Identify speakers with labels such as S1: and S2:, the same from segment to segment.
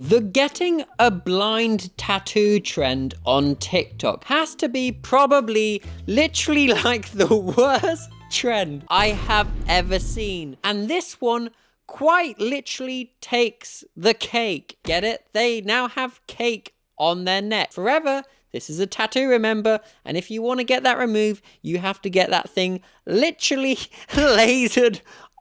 S1: The getting a blind tattoo trend on TikTok has to be probably literally like the worst trend I have ever seen. And this one quite literally takes the cake. Get it? They now have cake on their neck. Forever, this is a tattoo, remember? And if you want to get that removed, you have to get that thing literally lasered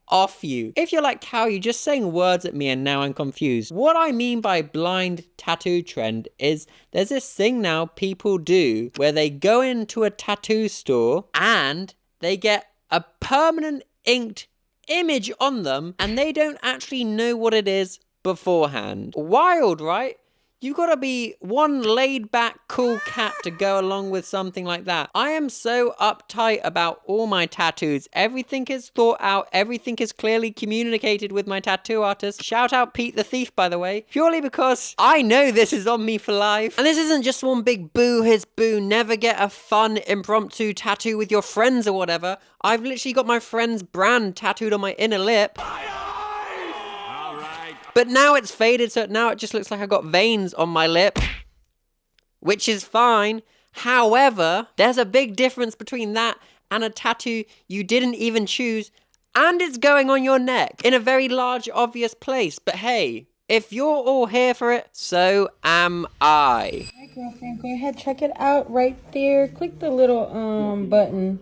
S1: off you. If you're like, Cal, you're just saying words at me and now I'm confused. What I mean by blind tattoo trend is there's this thing now people do where they go into a tattoo store and they get a permanent inked image on them and they don't actually know what it is beforehand. Wild, right? You gotta be one laid back cool cat to go along with something like that. I am so uptight about all my tattoos. Everything is thought out. Everything is clearly communicated with my tattoo artist. Shout out Pete the Thief, by the way. Purely because I know this is on me for life. And this isn't just one big boo his boo. Never get a fun impromptu tattoo with your friends or whatever. I've literally got my friend's brand tattooed on my inner lip. But now it's faded, so now it just looks like I got veins on my lip, which is fine. However, there's a big difference between that and a tattoo you didn't even choose, and it's going on your neck in a very large, obvious place. But hey, if you're all here for it, so am I.
S2: Hi, girlfriend. Go ahead, check it out right there. Click the little button.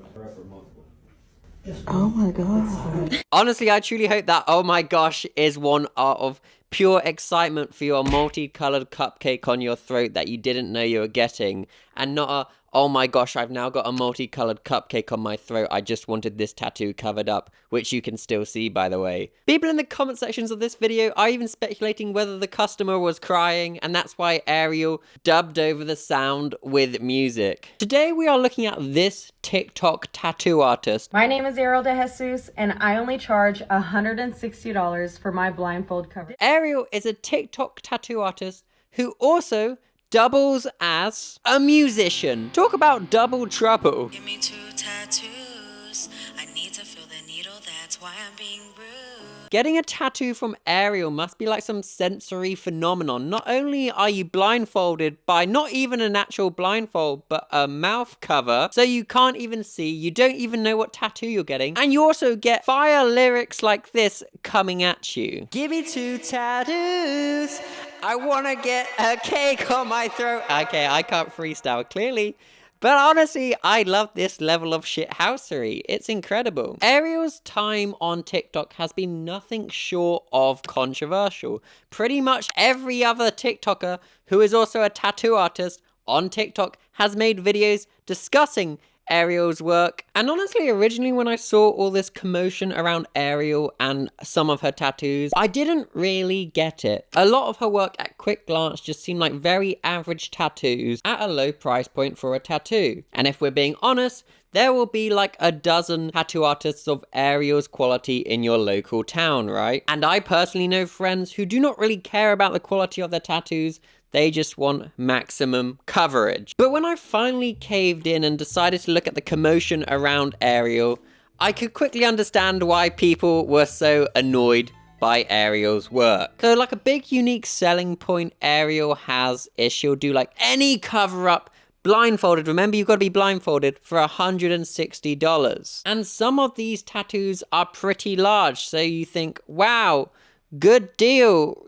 S2: Oh my god.
S1: Honestly, I truly hope that oh my gosh is one of pure excitement for your multicolored cupcake on your throat that you didn't know you were getting, and not a oh my gosh, I've now got a multicolored cupcake on my throat, I just wanted this tattoo covered up, which you can still see, by the way. People in the comment sections of this video are even speculating whether the customer was crying, and that's why Ariel dubbed over the sound with music. Today we are looking at this TikTok tattoo artist.
S2: My name is Ariel Dejesus, and I only charge $160 for my blindfold cover.
S1: Ariel is a TikTok tattoo artist who also doubles as a musician. Talk about double trouble.
S3: Give me 2 tattoos. I need to feel the needle, that's why I'm being rude.
S1: Getting a tattoo from Ariel must be like some sensory phenomenon. Not only are you blindfolded by not even an actual blindfold, but a mouth cover, so you can't even see, you don't even know what tattoo you're getting, and you also get fire lyrics like this coming at you. Give me 2 tattoos. I wanna get a cake on my throat. Okay, I can't freestyle, clearly. But honestly, I love this level of shithousery. It's incredible. Ariel's time on TikTok has been nothing short of controversial. Pretty much every other TikToker who is also a tattoo artist on TikTok has made videos discussing Ariel's work. And honestly, originally when I saw all this commotion around Ariel and some of her tattoos, I didn't really get it. A lot of her work at quick glance just seemed like very average tattoos at a low price point for a tattoo. And if we're being honest, there will be like a dozen tattoo artists of Ariel's quality in your local town, right? And I personally know friends who do not really care about the quality of their tattoos. They just want maximum coverage. But when I finally caved in and decided to look at the commotion around Ariel, I could quickly understand why people were so annoyed by Ariel's work. So like a big unique selling point Ariel has is she'll do like any cover up blindfolded. Remember, you've got to be blindfolded for $160. And some of these tattoos are pretty large. So you think, wow, good deal,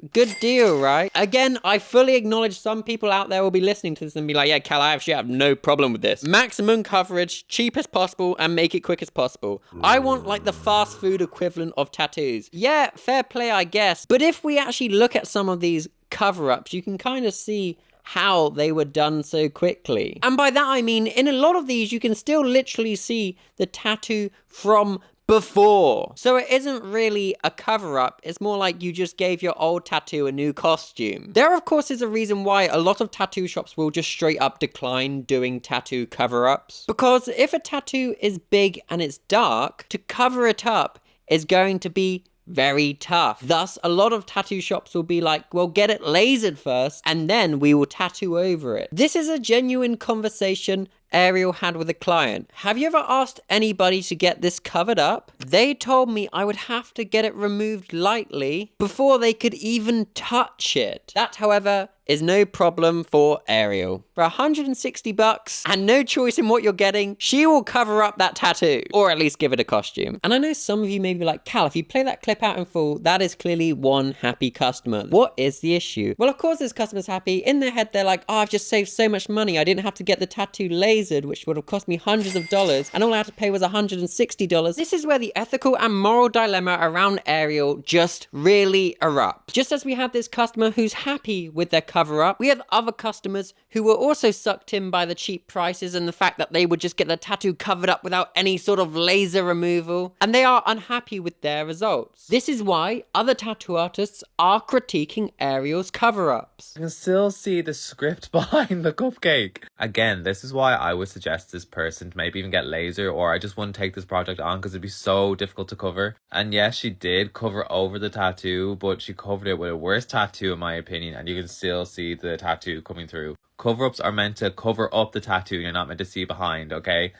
S1: right? Again, I fully acknowledge some people out there will be listening to this and be like, yeah, Cal, I actually have no problem with this. Maximum coverage, cheap as possible, and make it quick as possible. I want like the fast food equivalent of tattoos. Yeah, fair play, I guess. But if we actually look at some of these cover-ups, you can kind of see how they were done so quickly. And by that I mean, in a lot of these, you can still literally see the tattoo from before. So it isn't really a cover-up, it's more like you just gave your old tattoo a new costume. There of course is a reason why a lot of tattoo shops will just straight up decline doing tattoo cover-ups. Because if a tattoo is big and it's dark, to cover it up is going to be very tough. Thus, a lot of tattoo shops will be like, well, get it lasered first, and then we will tattoo over it. This is a genuine conversation Ariel had with a client. Have you ever asked anybody to get this covered up? They told me I would have to get it removed lightly before they could even touch it. That, however, is no problem for Ariel. For $160 and no choice in what you're getting, she will cover up that tattoo, or at least give it a costume. And I know some of you may be like, Cal, if you play that clip out in full, that is clearly one happy customer. What is the issue? Well, of course this customer's happy. In their head, they're like, oh, I've just saved so much money. I didn't have to get the tattoo lasered, which would have cost me hundreds of dollars, and all I had to pay was $160. This is where the ethical and moral dilemma around Ariel just really erupts. Just as we have this customer who's happy with their cover up, we have other customers who were also sucked in by the cheap prices and the fact that they would just get the tattoo covered up without any sort of laser removal, and they are unhappy with their results. This is why other tattoo artists are critiquing Ariel's cover-ups.
S4: You can still see the script behind the cupcake. Again, this is why I would suggest this person to maybe even get laser, or I just wouldn't take this project on because it'd be so difficult to cover. And yes, she did cover over the tattoo, but she covered it with a worse tattoo in my opinion, and you can still see the tattoo coming through. Cover-ups are meant to cover up the tattoo. You're not meant to see behind, okay?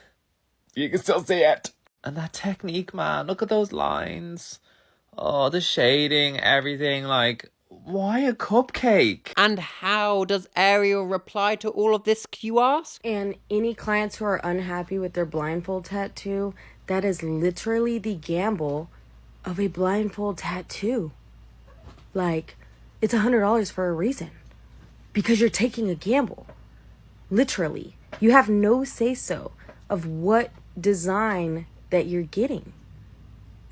S4: You can still see it. And that technique, man. Look at those lines. Oh, the shading, everything. Like, why a cupcake?
S1: And how does Ariel reply to all of this, you ask?
S5: And any clients who are unhappy with their blindfold tattoo, that is literally the gamble of a blindfold tattoo. Like, it's $100 for a reason. Because you're taking a gamble. Literally. You have no say-so of what design that you're getting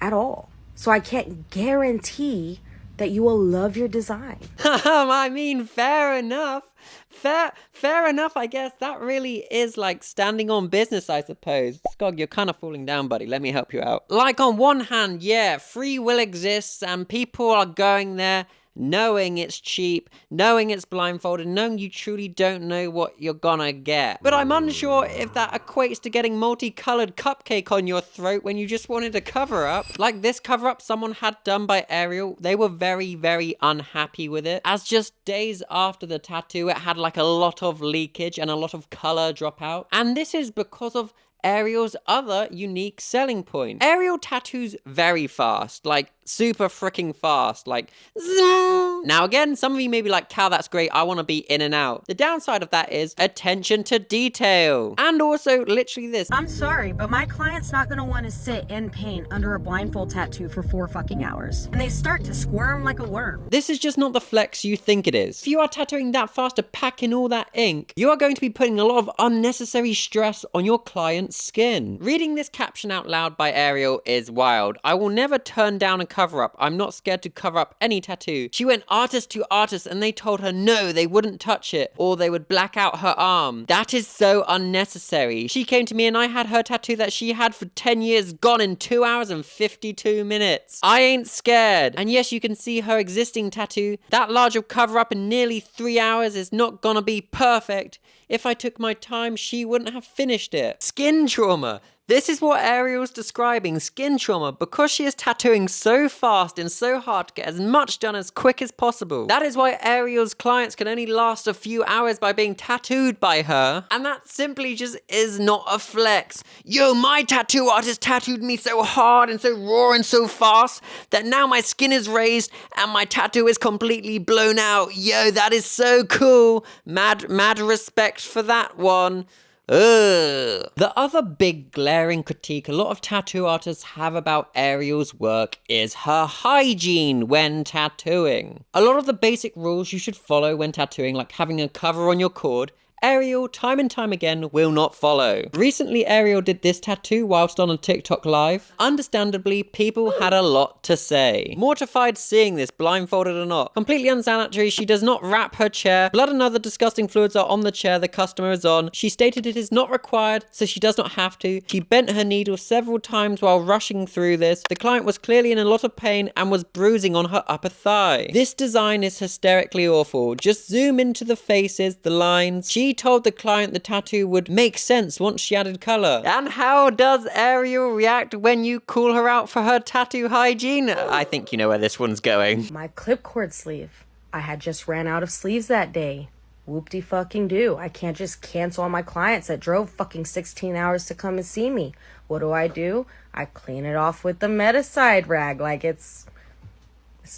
S5: at all. So I can't guarantee that you will love your design.
S1: I mean, fair enough. Fair enough, I guess. That really is like standing on business, I suppose. Skog, you're kind of falling down, buddy. Let me help you out. Like, on one hand, yeah, free will exists and people are going there knowing it's cheap, knowing it's blindfolded, knowing you truly don't know what you're gonna get. But I'm unsure if that equates to getting multicolored cupcake on your throat when you just wanted a cover up. Like this cover up someone had done by Ariel, they were very, very unhappy with it, as just days after the tattoo it had like a lot of leakage and a lot of color drop out. And this is because of Ariel's other unique selling point. Ariel tattoos very fast, like super freaking fast, like zoom. Now again, some of you may be like, Cal, that's great, I want to be in and out. The downside of that is attention to detail. And also literally this.
S2: I'm sorry, but my client's not gonna want to sit in pain under a blindfold tattoo for 4 fucking hours. And they start to squirm like a worm.
S1: This is just not the flex you think it is. If you are tattooing that fast to pack in all that ink, you are going to be putting a lot of unnecessary stress on your client's skin. Reading this caption out loud by Ariel is wild. I will never turn down a cover up. I'm not scared to cover up any tattoo. She went artist to artist and they told her no, they wouldn't touch it or they would black out her arm. That is so unnecessary. She came to me and I had her tattoo that she had for 10 years gone in 2 hours and 52 minutes. I ain't scared. And yes, you can see her existing tattoo. That large of cover up in nearly 3 hours is not gonna be perfect. If I took my time, she wouldn't have finished it. Skin trauma. This is what Ariel's describing, skin trauma, because she is tattooing so fast and so hard to get as much done as quick as possible. That is why Ariel's clients can only last a few hours by being tattooed by her, and that simply just is not a flex. Yo, my tattoo artist tattooed me so hard and so raw and so fast that now my skin is raised and my tattoo is completely blown out. Yo, that is so cool. Mad respect for that one. Ugh. The other big glaring critique a lot of tattoo artists have about Ariel's work is her hygiene when tattooing. A lot of the basic rules you should follow when tattooing, like having a cover on your cord, Ariel, time and time again, will not follow. Recently, Ariel did this tattoo whilst on a TikTok live. Understandably, people had a lot to say. Mortified seeing this, blindfolded or not. Completely unsanitary, she does not wrap her chair. Blood and other disgusting fluids are on the chair the customer is on. She stated it is not required, so she does not have to. She bent her needle several times while rushing through this. The client was clearly in a lot of pain and was bruising on her upper thigh. This design is hysterically awful. Just zoom into the faces, the lines. She told the client the tattoo would make sense once she added color. And how does Ariel react when you call her out for her tattoo hygiene? I think you know where this one's going.
S5: My clipcord sleeve. I had just ran out of sleeves that day. Whoop-de-fucking-do. I can't just cancel on my clients that drove fucking 16 hours to come and see me. What do? I clean it off with the Meticide rag. Like, it's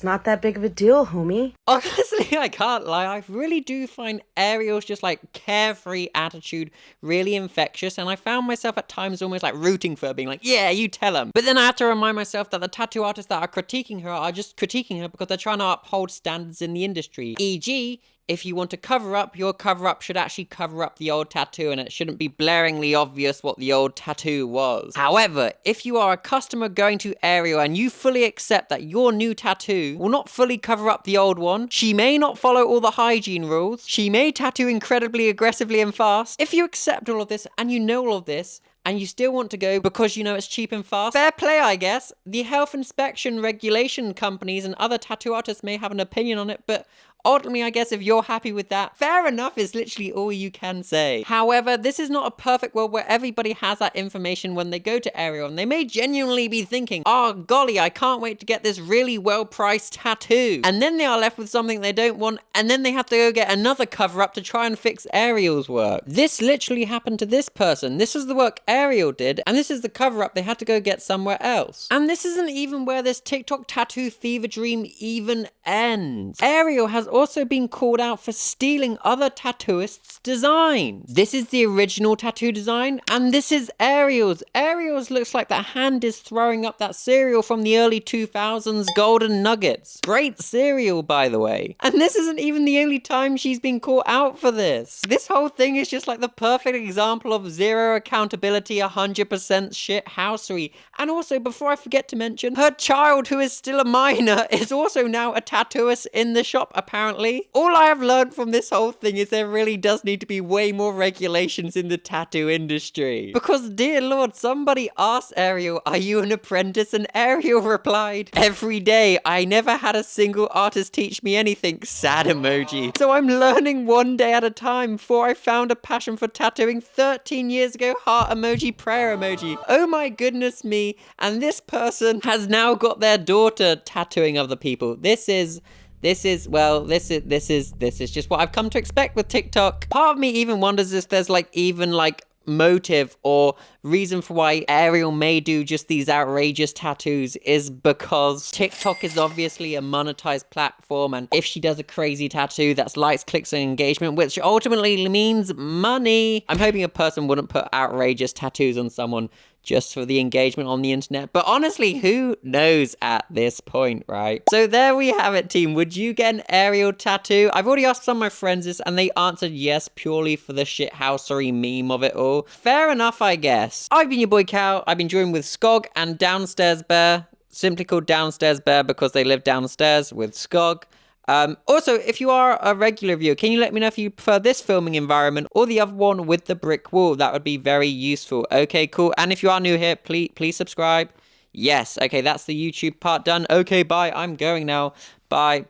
S5: not that big of a deal, homie.
S1: Honestly, I can't lie. I really do find Ariel's just like carefree attitude really infectious, and I found myself at times almost like rooting for her, being like, yeah, you tell him. But then I have to remind myself that the tattoo artists that are critiquing her are just critiquing her because they're trying to uphold standards in the industry. E.g., if you want to cover up, your cover up should actually cover up the old tattoo, and it shouldn't be blaringly obvious what the old tattoo was. However, if you are a customer going to Ariel and you fully accept that your new tattoo will not fully cover up the old one, she may not follow all the hygiene rules, she may tattoo incredibly aggressively and fast. If you accept all of this and you know all of this, and you still want to go because you know it's cheap and fast, fair play, I guess. The health inspection regulation companies and other tattoo artists may have an opinion on it, but ultimately, I guess if you're happy with that, fair enough is literally all you can say. However, this is not a perfect world where everybody has that information when they go to Ariel, and they may genuinely be thinking, oh golly, I can't wait to get this really well-priced tattoo. And then they are left with something they don't want, and then they have to go get another cover-up to try and fix Ariel's work. This literally happened to this person. This was the work Ariel did, and this is the cover-up they had to go get somewhere else. And this isn't even where this TikTok tattoo fever dream even ends. Ariel has also been called out for stealing other tattooists' designs. This is the original tattoo design, and this is Ariel's. Ariel's looks like the hand is throwing up that cereal from the early 2000s, Golden Nuggets. Great cereal, by the way. And this isn't even the only time she's been caught out for this. This whole thing is just like the perfect example of zero accountability, 100% shit housery. And also, before I forget to mention, her child, who is still a minor, is also now a tattooist in the shop, apparently. All I have learned from this whole thing is there really does need to be way more regulations in the tattoo industry. Because, dear lord, somebody asked Ariel, are you an apprentice? And Ariel replied, every day. I never had a single artist teach me anything. Sad emoji. So I'm learning one day at a time. Before I found a passion for tattooing 13 years ago, heart emoji, prayer emoji. Oh my goodness me. And this person has now got their daughter tattooing other people. This is just what I've come to expect with TikTok. Part of me even wonders if there's motive or reason for why Ariel may do just these outrageous tattoos is because TikTok is obviously a monetized platform, and if she does a crazy tattoo, that's likes, clicks, and engagement, which ultimately means money. I'm hoping a person wouldn't put outrageous tattoos on someone just for the engagement on the internet. But honestly, who knows at this point, right? So there we have it, team. Would you get an Ariel tattoo? I've already asked some of my friends this, and they answered yes, purely for the shithousery meme of it all. Fair enough, I guess. I've been your boy Cal. I've been joined with Skog and Downstairs Bear. Simply called Downstairs Bear because they live downstairs with Skog. Also, if you are a regular viewer, can you let me know if you prefer this filming environment or the other one with the brick wall? That would be very useful. Okay, cool. And if you are new here, please subscribe. Yes. Okay, that's the YouTube part done. Okay, bye. I'm going now. Bye.